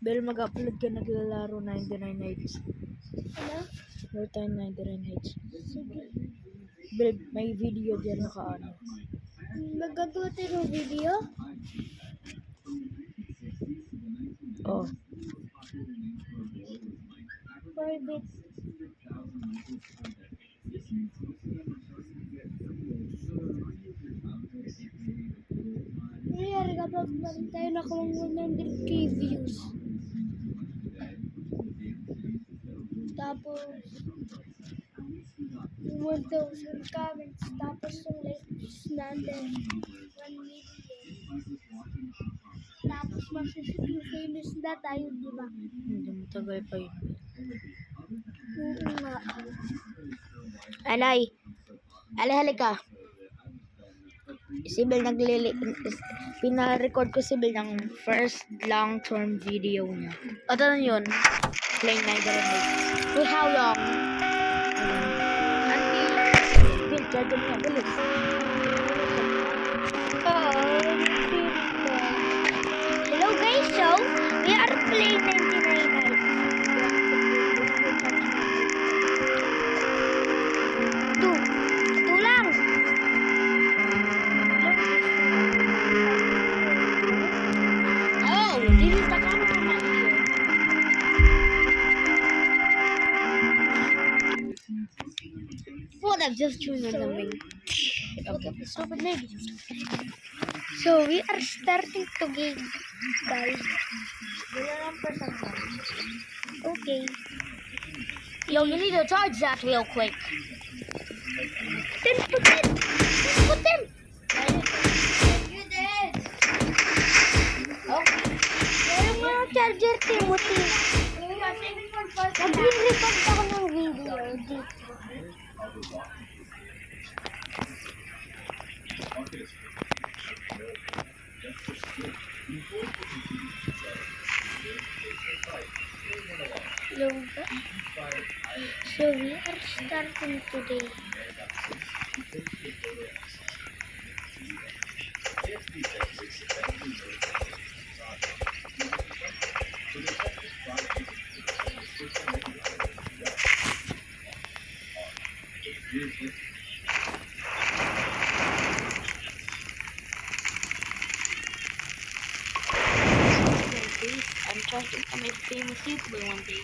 Bel, mag-upload ka naglalaro 99 nights. Ano? More time 99 nights. Sige. Bel, may video dyan nakaano. Magagawa tayo ng video? Oh. Private. Nangyari kapag meron tayo nakulang 100k views. Tapos, 1,000 comments. Tapos yung likes natin, 1 million. Tapos masisiping famous na tayo, di ba? Hindi matagal pa yun. Oo nga. Alay, halika. Si Bel pina-record ko si Bel ng first long-term video niya. At ano yun? Playing 99 nights. For how long? Bel, charger niya, bilis. Hello guys, so we are playing 99 nights. Two lang. Oh, this is the camera here. What, I've just tuned on something. Okay. Stupid lady. So we are starting to game, guys. Okay. Yo, you need to charge that real quick. Then put it. Put them. You did. Okay. Meron mo yung charger, Timothy. Nag-record ako ng video dito. Loga. So we are starting today. I'm trying to become a famous YouTuber one day.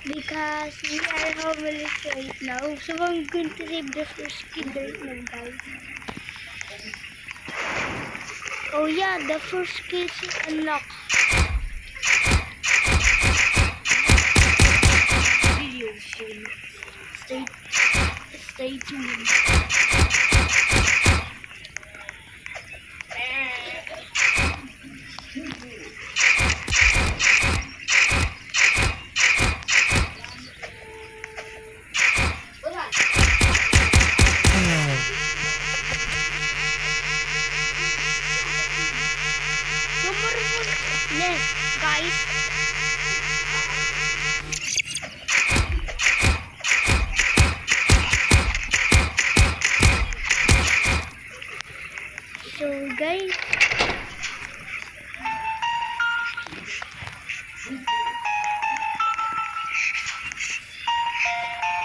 Because we are homeless right now. So I'm going to save the first kid right now, guys. Oh yeah, the first kid is unlocked. Video soon. Stay tuned. Yes, guys. So guys,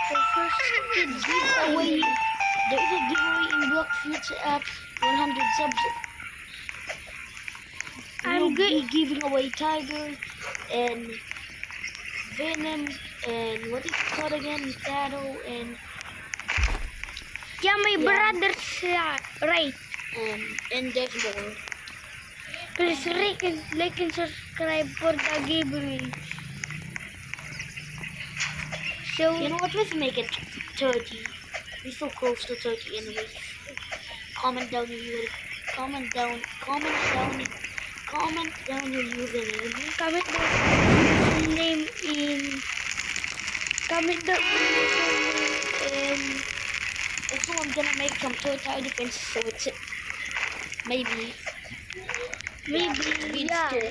the first kid Giveaway. There is a giveaway in Block Future at 100 subs. I'm We'll be giving away Tiger and Venom and what is it called again? Shadow and yeah, my Yeah. brothers right. and there's more. Please like and subscribe for the giveaway. So You know what? Let's make it 30. We're so close to 30 anyways. Comment down your comment down your username. comment the name in comment the and Also, I'm gonna make some total defense, so it's maybe yeah. two.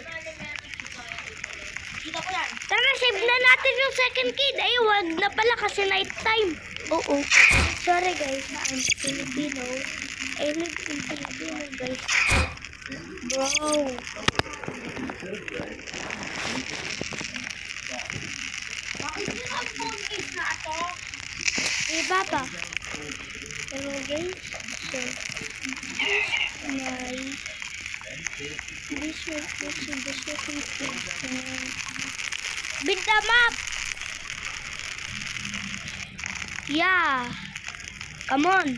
Kita ko yan. Tara, save na natin yung second kid. Ay, wag na pala kasi night time. Oo. Sorry guys, I'm Filipino. I live in Filipino, guys. Bro. Bakit yun ang phone case na ito? Eh, Papa. Hello, guys. So, this will go to the second question. Beat them up! Yeah. Come on.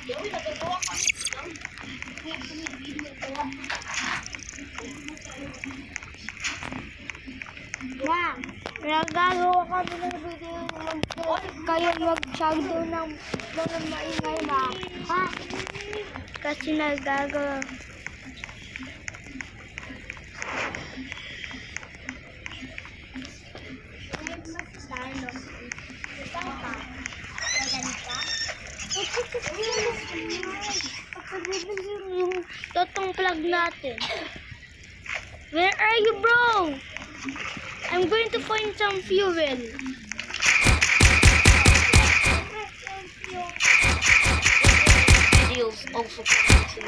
Yung nagagawa ko. Wow. Nagagawa kami ng video kayo mag-shagdo ng mga maingay na. Ha? Kasi nagagawa. Yung totong plug natin. Where are you, bro? I'm going to find some fuel. Videos also coming to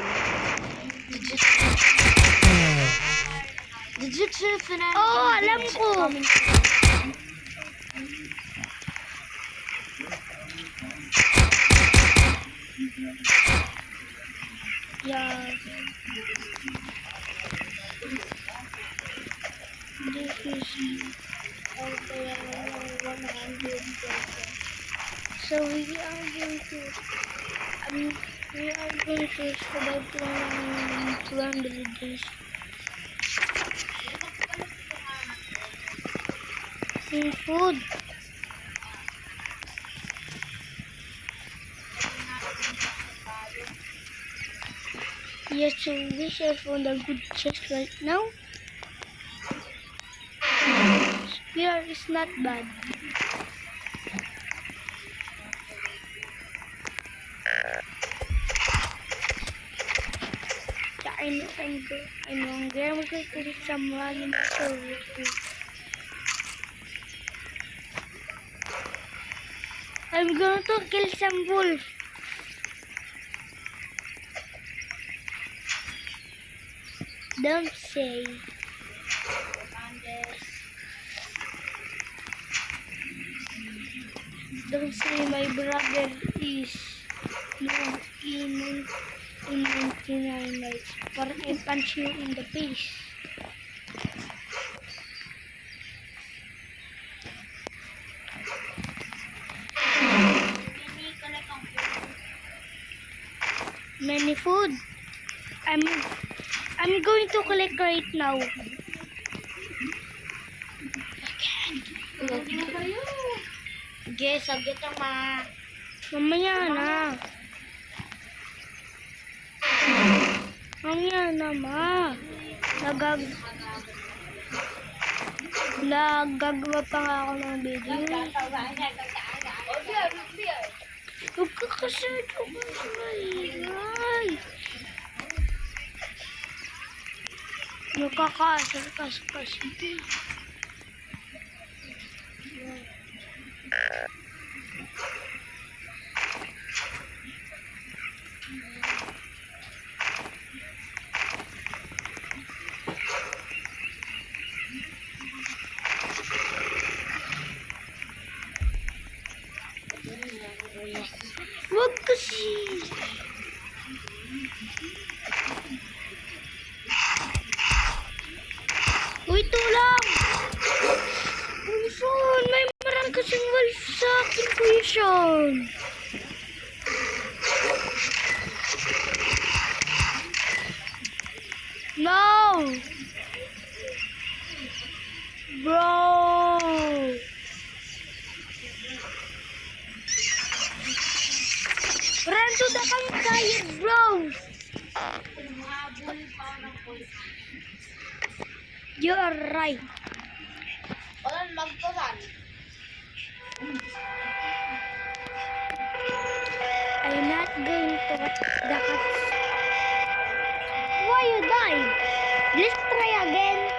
Jujutsu Fanatic. Oh, alam videos ko. coming soon. Yeah. This is 100%. So we are going to survive 200 days. In food. Yes, so we have found a good chest right now. Spear is not bad. Yeah, I'm hungry. I'm going to eat some ramen. I'm going to kill some wolf. Don't say. Don't say my brother is in 99 nights. For I punch you in the face. Many food. I'm going to collect right now. Sige, sagot ang Mamaya na. Mamaya na, ma. Nagagawa pa nga ako ng video. Huwag ka kasi ito mas maingay. Nakakaasar kasi. Wag kasi. Uy, tulang! Wilson, may marami kasing wolf sa akin, Wilson. No! Bro! Run to the campfire, bro! You are right. Walang magpasan. I'm not going to watch the cats. Why you died? Let's try again.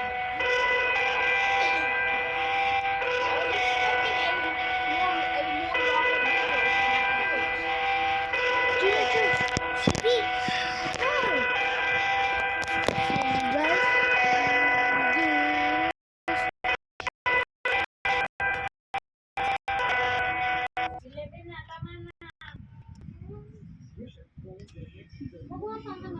Huwag mo